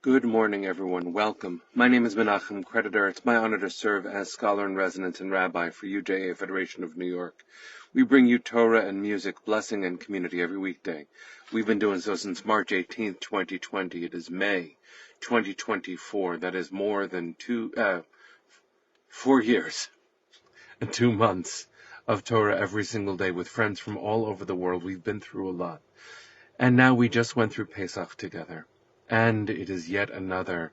Good morning, everyone. Welcome. My name is Menachem Creditor. It's my honor to serve as scholar in residence and rabbi for UJA Federation of New York. We bring you Torah and music, blessing, and community every weekday. We've been doing so since March 18th, 2020. It is May 2024. That is more than 4 years and 2 months of Torah every single day with friends from all over the world. We've been through a lot. And now we just went through Pesach together. And it is yet another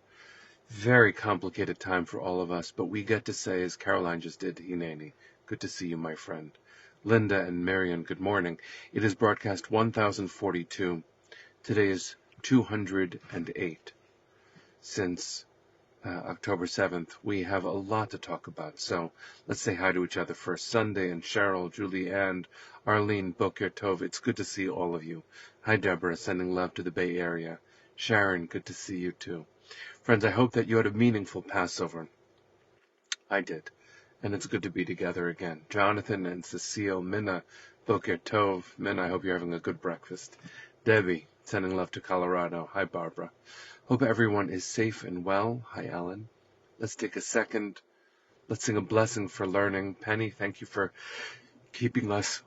very complicated time for all of us, but we get to say, as Caroline just did, Hineni, good to see you, my friend. Linda and Marion, good morning. It is broadcast 1042. Today is 208. Since October 7th, we have a lot to talk about, so let's say hi to each other first. Sunday and Cheryl, Julie Ann, Arlene, Boker Tov, it's good to see all of you. Hi, Deborah, sending love to the Bay Area. Sharon, good to see you too. Friends, I hope that you had a meaningful Passover. I did, and it's good to be together again. Jonathan and Cecile, Minna, Boker Tov. Minna, I hope you're having a good breakfast. Debbie, sending love to Colorado. Hi, Barbara. Hope everyone is safe and well. Hi, Ellen. Let's take a second. Let's sing a blessing for learning. Penny, thank you for keeping us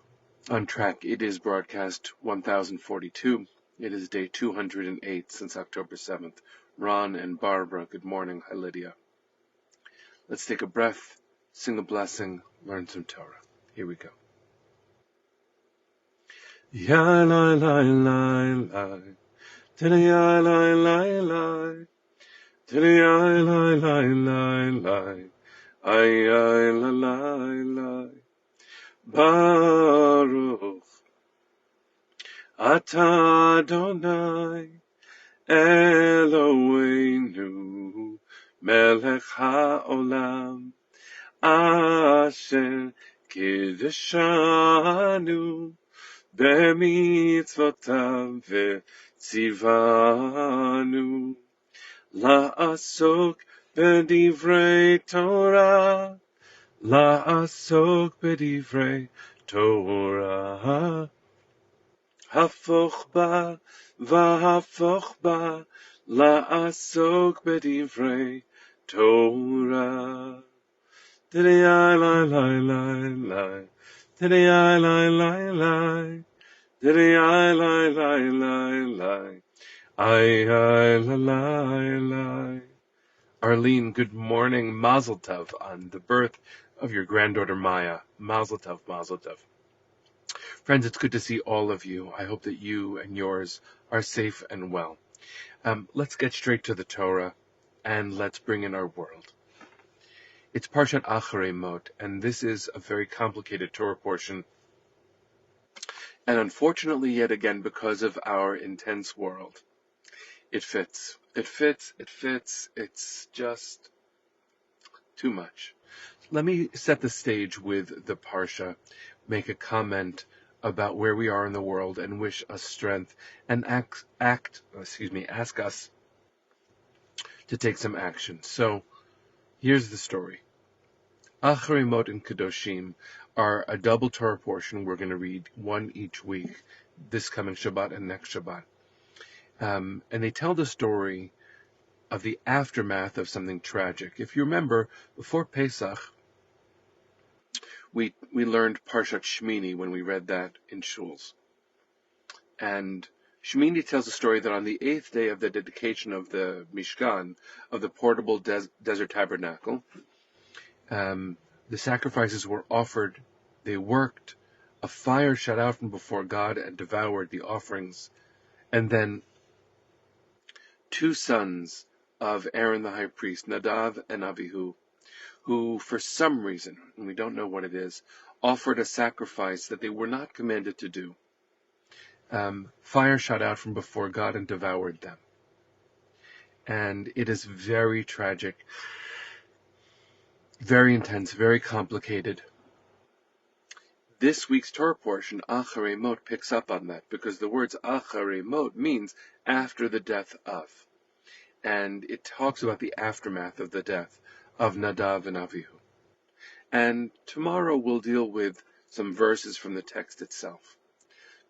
on track. It is broadcast 1042. It is day 208 since October 7th. Ron and Barbara, good morning. Hi, Lydia. Let's take a breath, sing a blessing, learn some Torah. Here we go. Ya la la la la, ya la la la, ya la la la la, ay ay la la la, Baruch Atah Adonai Eloheinu melech haolam asher kiddushanu b'mitzvotav v'tzivanu la'asok b'divrei Torah la'asok b'divrei Torah Hafoch ba v'hafoch ba la'asok b'divrei Torah. Didei lai lai lai lai, didei lai lai lai, didei lai lai lai lai, ay ay la lai lai. Arlene, good morning. Mazel tov on the birth of your granddaughter Maya. Mazel tov, mazel tov. Friends, it's good to see all of you. I hope that you and yours are safe and well. Let's get straight to the Torah, and let's bring in our world. It's Parshat AchareiMot, and this is a very complicated Torah portion. And unfortunately, yet again, because of our intense world, it fits. It fits. It's just too much. Let me set the stage with the Parsha, make a comment about where we are in the world and wish us strength and ask us to take some action. So here's the story. AchareiMot and Kedoshim are a double Torah portion. We're going to read one each week, this coming Shabbat and next Shabbat. And they tell the story of the aftermath of something tragic. If you remember, before Pesach, we learned Parshat Shmini when we read that in shuls. And Shmini tells a story that on the 8th day of the dedication of the Mishkan, of the portable desert tabernacle, the sacrifices were offered, they worked, a fire shot out from before God and devoured the offerings, and then 2 sons of Aaron the high priest, Nadav and Avihu, who for some reason, and we don't know what it is, offered a sacrifice that they were not commanded to do. Fire shot out from before God and devoured them. And it is very tragic, very intense, very complicated. This week's Torah portion, AchareiMot, picks up on that, because the words AchareiMot means after the death of. And it talks about the aftermath of the death of Nadav and Avihu. And tomorrow we'll deal with some verses from the text itself.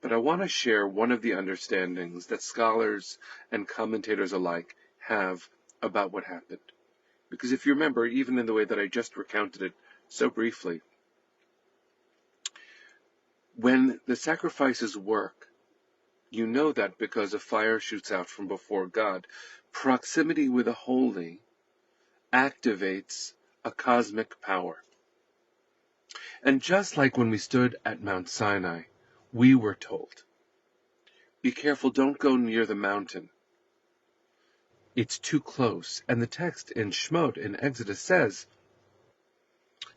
But I want to share one of the understandings that scholars and commentators alike have about what happened. Because if you remember, even in the way that I just recounted it so briefly, when the sacrifices work, you know that because a fire shoots out from before God, proximity with the holy activates a cosmic power. And just like when we stood at Mount Sinai, we were told, be careful, don't go near the mountain. It's too close. And the text in Shemot, in Exodus, says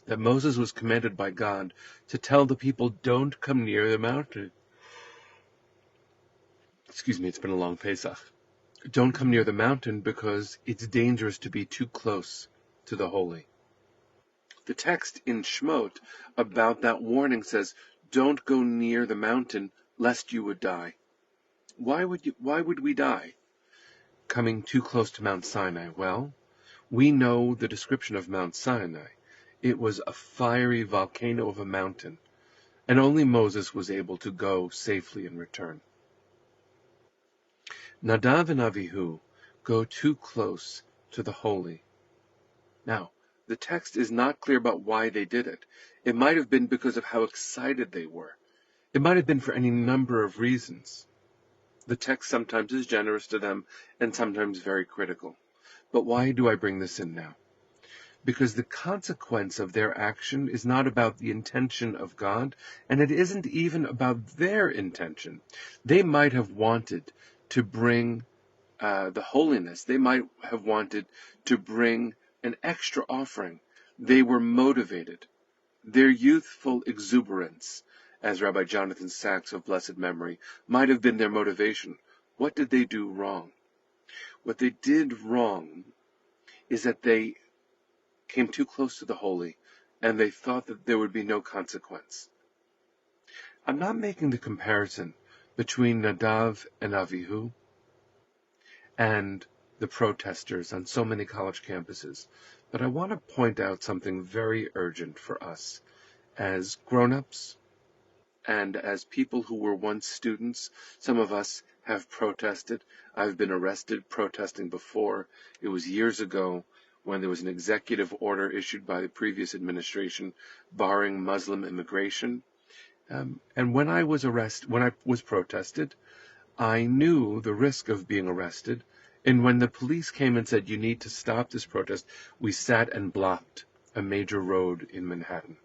that Moses was commanded by God to tell the people, don't come near the mountain. Excuse me, it's been a long Pesach. Don't come near the mountain because it's dangerous to be too close to the holy. The text in Shemot about that warning says, don't go near the mountain lest you would die. Why would we die coming too close to Mount Sinai? Well, we know the description of Mount Sinai. It was a fiery volcano of a mountain, and only Moses was able to go safely and return. Nadav and Avihu go too close to the holy. Now, the text is not clear about why they did it. It might have been because of how excited they were. It might have been for any number of reasons. The text sometimes is generous to them and sometimes very critical. But why do I bring this in now? Because the consequence of their action is not about the intention of God, and it isn't even about their intention. They might have wanted to bring the holiness. They might have wanted to bring an extra offering. They were motivated. Their youthful exuberance, as Rabbi Jonathan Sacks of blessed memory, might have been their motivation. What did they do wrong? What they did wrong is that they came too close to the holy, and they thought that there would be no consequence. I'm not making the comparison between Nadav and Avihu and the protesters on so many college campuses, but I want to point out something very urgent for us as grown-ups and as people who were once students. Some of us have protested. I've been arrested protesting before. It was years ago when there was an executive order issued by the previous administration barring Muslim immigration. And when I was protested, I knew the risk of being arrested. And when the police came and said, you need to stop this protest, we sat and blocked a major road in Manhattan.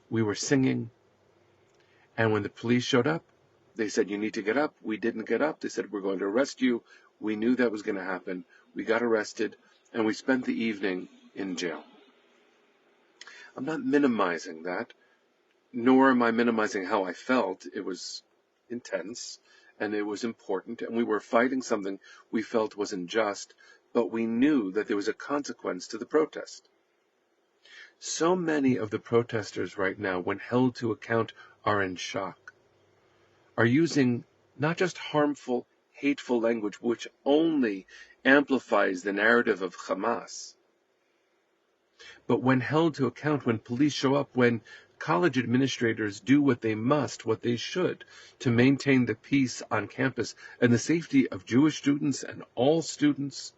We were singing. And when the police showed up, they said, you need to get up. We didn't get up. They said, we're going to arrest you. We knew that was going to happen. We got arrested, and we spent the evening in jail. I'm not minimizing that, nor am I minimizing how I felt. It was intense, and it was important, and we were fighting something we felt was unjust, but we knew that there was a consequence to the protest. So many of the protesters right now, when held to account, are in shock, are using not just harmful, hateful language, which only amplifies the narrative of Hamas, but when held to account, when police show up, when college administrators do what they must, what they should, to maintain the peace on campus and the safety of Jewish students and all students,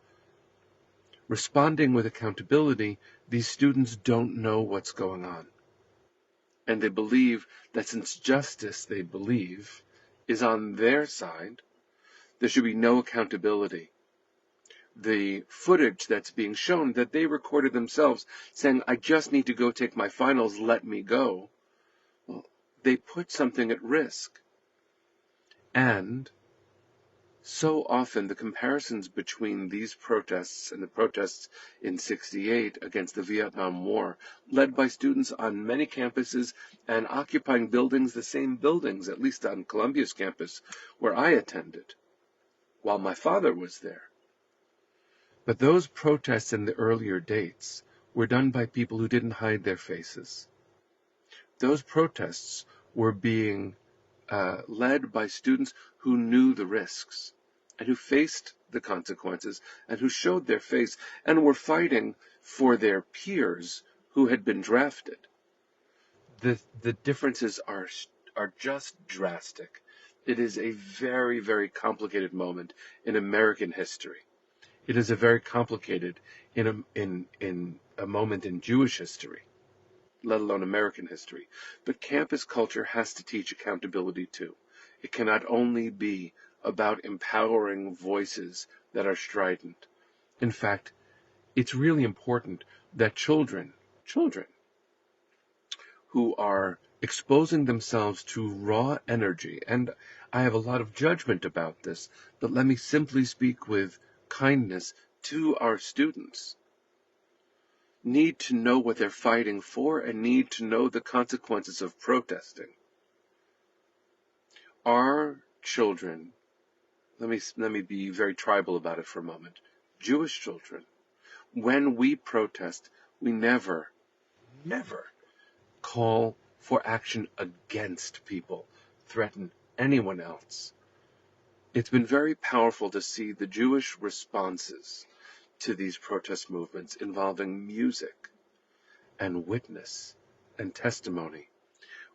responding with accountability, these students don't know what's going on. And they believe that since justice, they believe, is on their side, there should be no accountability. The footage that's being shown that they recorded themselves saying, I just need to go take my finals, let me go. Well, they put something at risk. And so often the comparisons between these protests and the protests in '68 against the Vietnam War, led by students on many campuses and occupying buildings, the same buildings, at least on Columbia's campus, where I attended, while my father was there. But those protests in the earlier dates were done by people who didn't hide their faces. Those protests were being led by students who knew the risks and who faced the consequences and who showed their face and were fighting for their peers who had been drafted. The differences are just drastic. It is a very, very complicated moment in American history. It is a very complicated in a moment in Jewish history, let alone American history. But campus culture has to teach accountability too. It cannot only be about empowering voices that are strident. In fact, it's really important that children who are exposing themselves to raw energy, and I have a lot of judgment about this, but let me simply speak with kindness to our students, need to know what they're fighting for and need to know the consequences of protesting. Our children, let me be very tribal about it for a moment, Jewish children, when we protest, we never call for action against people, threaten anyone else. It's been very powerful to see the Jewish responses to these protest movements involving music and witness and testimony,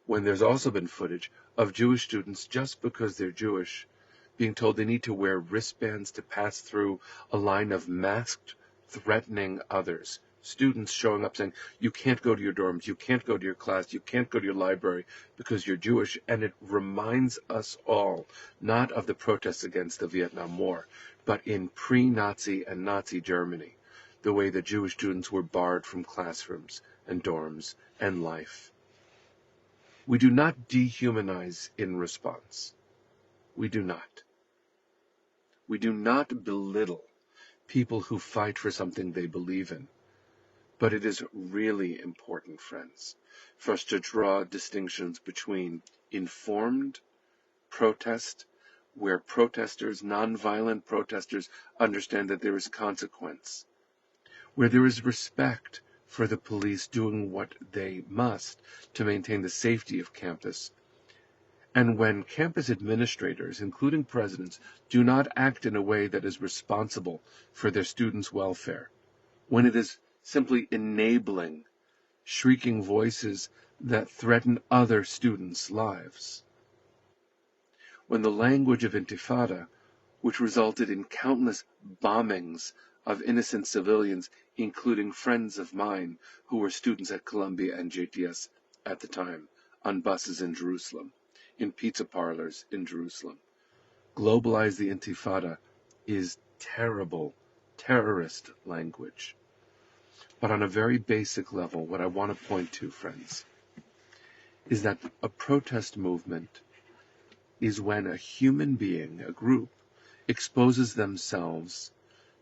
when there's also been footage of Jewish students, just because they're Jewish, being told they need to wear wristbands to pass through a line of masked, threatening others. Students showing up saying, you can't go to your dorms, you can't go to your class, you can't go to your library because you're Jewish. And it reminds us all, not of the protests against the Vietnam War, but in pre-Nazi and Nazi Germany, the way that Jewish students were barred from classrooms and dorms and life. We do not dehumanize in response. We do not. We do not belittle people who fight for something they believe in. But it is really important, friends, for us to draw distinctions between informed protest, where protesters, nonviolent protesters, understand that there is consequence, where there is respect for the police doing what they must to maintain the safety of campus, and when campus administrators, including presidents, do not act in a way that is responsible for their students' welfare, when it is simply enabling shrieking voices that threaten other students' lives. When the language of intifada, which resulted in countless bombings of innocent civilians, including friends of mine who were students at Columbia and JTS at the time, on buses in Jerusalem, in pizza parlors in Jerusalem. Globalize the intifada is terrible, terrorist language. But on a very basic level, what I want to point to, friends, is that a protest movement is when a human being, a group, exposes themselves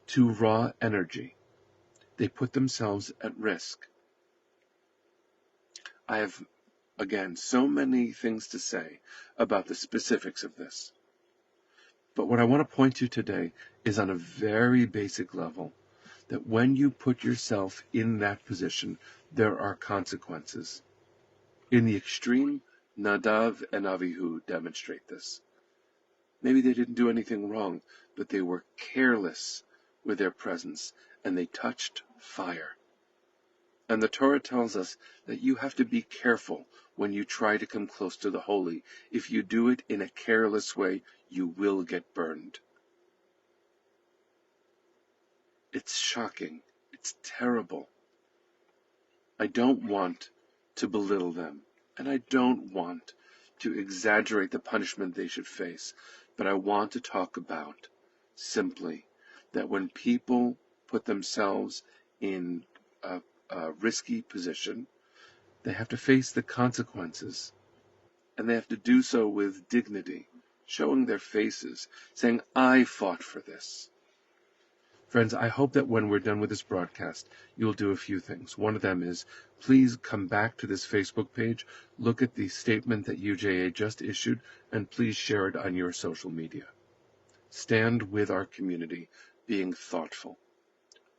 to raw energy. They put themselves at risk. I have, again, so many things to say about the specifics of this. But what I want to point to today is on a very basic level, that when you put yourself in that position, there are consequences. In the extreme, Nadav and Avihu demonstrate this. Maybe they didn't do anything wrong, but they were careless with their presence, and they touched fire. And the Torah tells us that you have to be careful when you try to come close to the holy. If you do it in a careless way, you will get burned. It's shocking. It's terrible. I don't want to belittle them, and I don't want to exaggerate the punishment they should face, but I want to talk about simply that when people put themselves in a risky position, they have to face the consequences, and they have to do so with dignity, showing their faces, saying, I fought for this. Friends, I hope that when we're done with this broadcast, you'll do a few things. One of them is, please come back to this Facebook page, look at the statement that UJA just issued, and please share it on your social media. Stand with our community, being thoughtful,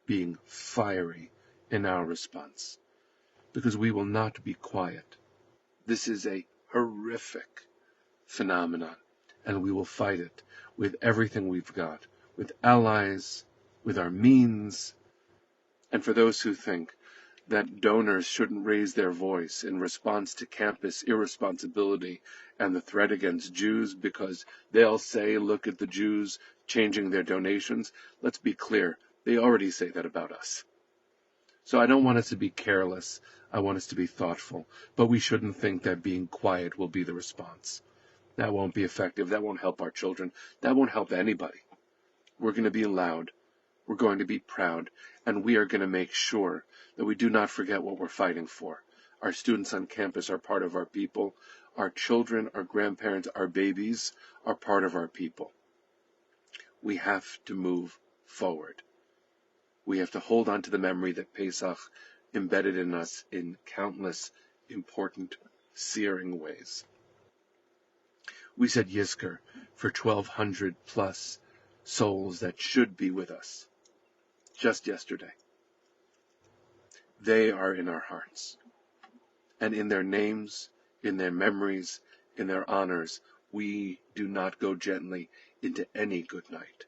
being fiery in our response, because we will not be quiet. This is a horrific phenomenon, and we will fight it with everything we've got, with allies, with our means. And for those who think that donors shouldn't raise their voice in response to campus irresponsibility and the threat against Jews because they'll say, look at the Jews changing their donations. Let's be clear, they already say that about us. So I don't want us to be careless. I want us to be thoughtful. But we shouldn't think that being quiet will be the response. That won't be effective. That won't help our children. That won't help anybody. We're going to be loud. We're going to be proud. And we are going to make sure that we do not forget what we're fighting for. Our students on campus are part of our people. Our children, our grandparents, our babies are part of our people. We have to move forward. We have to hold on to the memory that Pesach embedded in us in countless important, searing ways. We said Yizkor for 1,200 plus souls that should be with us just yesterday. They are in our hearts. And in their names, in their memories, in their honors, we do not go gently into any good night.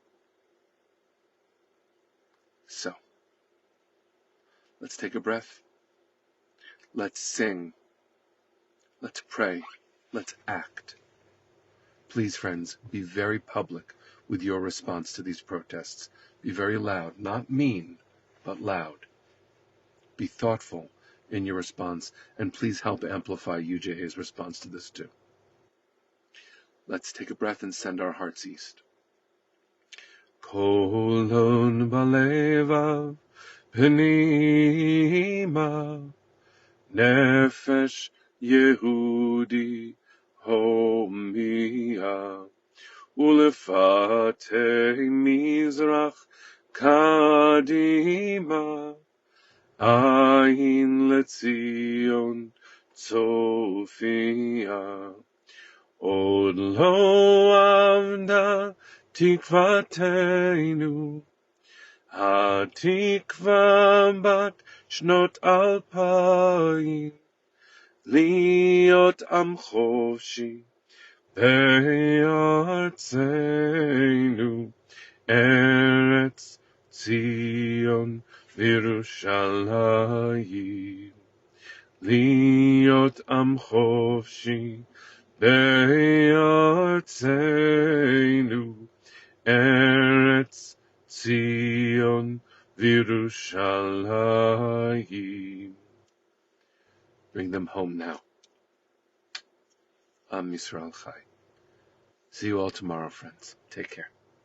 So, let's take a breath. Let's sing. Let's pray. Let's act. Please, friends, be very public with your response to these protests. Be very loud, not mean, but loud. Be thoughtful in your response, and please help amplify UJA's response to this too. Let's take a breath and send our hearts east. Kolon balevav penima nefesh Yehudi homia ulefate mizrach kadima ayin letzion tzofia od lo avda tikvatenu התקווה בת שנות 2000 להיות עם חופשי בארצנו ארץ ציון וירושלים להיות עם חופשי בארצנו ארץ Zion Virushalayim. Bring them home now. Am Yisrael Chai. See you all tomorrow, friends. Take care.